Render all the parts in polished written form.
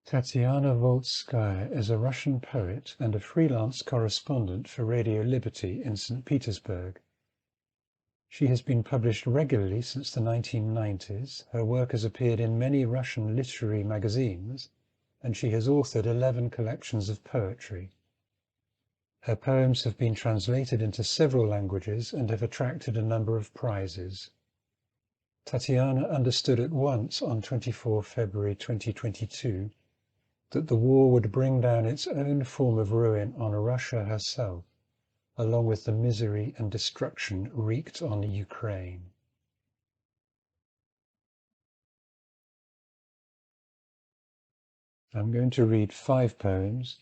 Tatiana Voltskaya is a Russian poet and a freelance correspondent for Radio Liberty in St. Petersburg. She has been published regularly since the 1990s. Her work has appeared in many Russian literary magazines, and she has authored 11 collections of poetry. Her poems have been translated into several languages and have attracted a number of prizes. Tatiana understood at once on 24 February 2022 that the war would bring down its own form of ruin on Russia herself, along with the misery and destruction wreaked on Ukraine. I'm going to read 5 poems.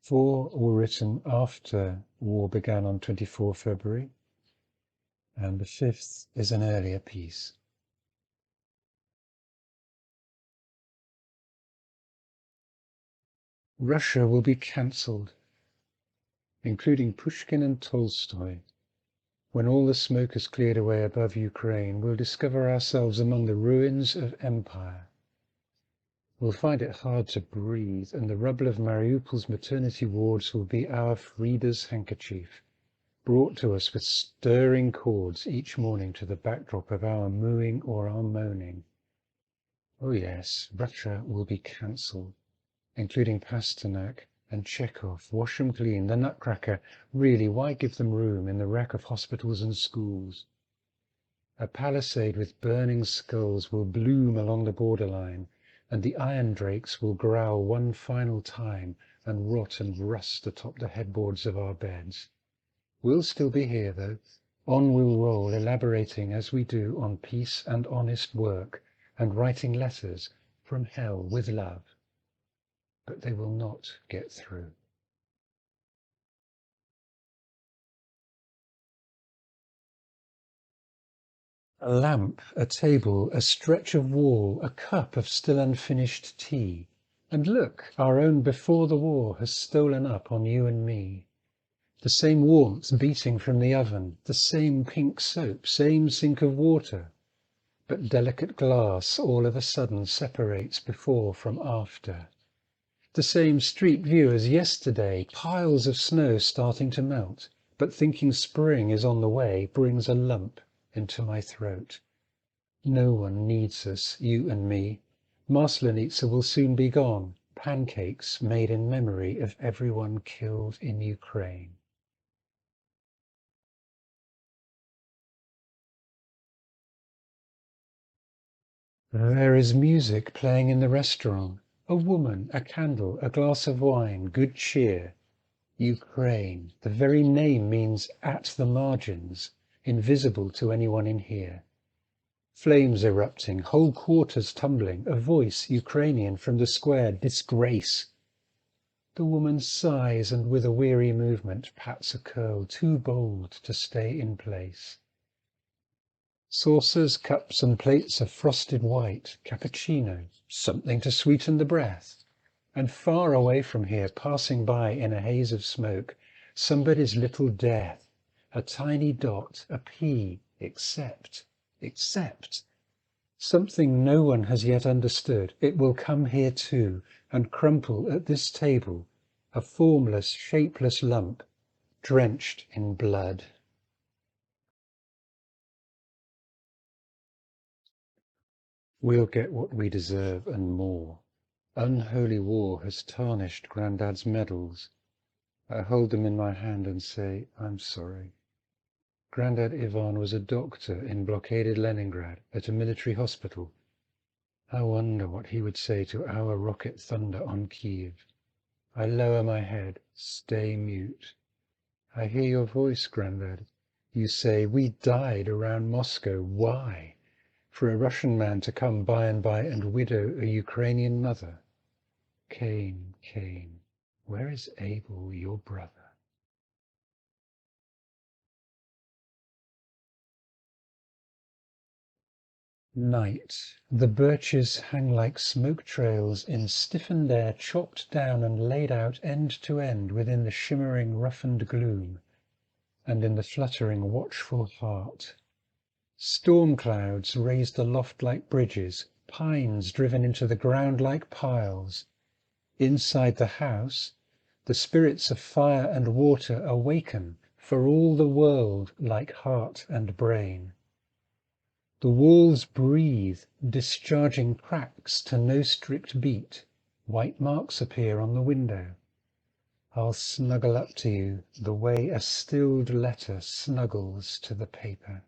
4 were written after war began on 24 February, and the 5th is an earlier piece. Russia will be cancelled, including Pushkin and Tolstoy. When all the smoke has cleared away above Ukraine, we'll discover ourselves among the ruins of empire. We'll find it hard to breathe, and the rubble of Mariupol's maternity wards will be our Frida's handkerchief, brought to us with stirring chords each morning to the backdrop of our mooing or our moaning. Oh yes, Russia will be cancelled, including Pasternak and Chekhov. Wash them clean, the Nutcracker. Really, why give them room in the wreck of hospitals and schools? A palisade with burning skulls will bloom along the borderline, and the iron drakes will growl one final time and rot and rust atop the headboards of our beds. We'll still be here, though. On we'll roll, elaborating as we do on peace and honest work, and writing letters from hell with love. But they will not get through. A lamp, a table, a stretch of wall, a cup of still unfinished tea. And look, our own before the war has stolen up on you and me. The same warmth beating from the oven, the same pink soap, same sink of water. But delicate glass all of a sudden separates before from after. The same street view as yesterday, piles of snow starting to melt, but thinking spring is on the way brings a lump into my throat. No one needs us, you and me. Maslenitsa will soon be gone, pancakes made in memory of everyone killed in Ukraine. There is music playing in the restaurant. A woman, a candle, a glass of wine, good cheer. Ukraine, the very name means at the margins, invisible to anyone in here. Flames erupting, whole quarters tumbling, a voice, Ukrainian, from the square, disgrace. The woman sighs and with a weary movement pats a curl too bold to stay in place. Saucers, cups and plates of frosted white, cappuccino, something to sweeten the breath. And far away from here, passing by in a haze of smoke, somebody's little death, a tiny dot, a P, except. Something no one has yet understood. It will come here too, and crumple at this table, a formless, shapeless lump, drenched in blood. We'll get what we deserve and more. Unholy war has tarnished Grandad's medals. I hold them in my hand and say, I'm sorry. Grandad Ivan was a doctor in blockaded Leningrad at a military hospital. I wonder what he would say to our rocket thunder on Kiev. I lower my head, stay mute. I hear your voice, Grandad. You say, we died around Moscow. Why? For a Russian man to come by and by and widow a Ukrainian mother. Cain, Cain, where is Abel, your brother? Night. The birches hang like smoke trails in stiffened air, chopped down and laid out end to end within the shimmering roughened gloom, and in the fluttering watchful heart. Storm clouds raised aloft like bridges, pines driven into the ground like piles. Inside the house, the spirits of fire and water awaken for all the world like heart and brain. The walls breathe, discharging cracks to no strict beat. White marks appear on the window. I'll snuggle up to you the way a stilled letter snuggles to the paper.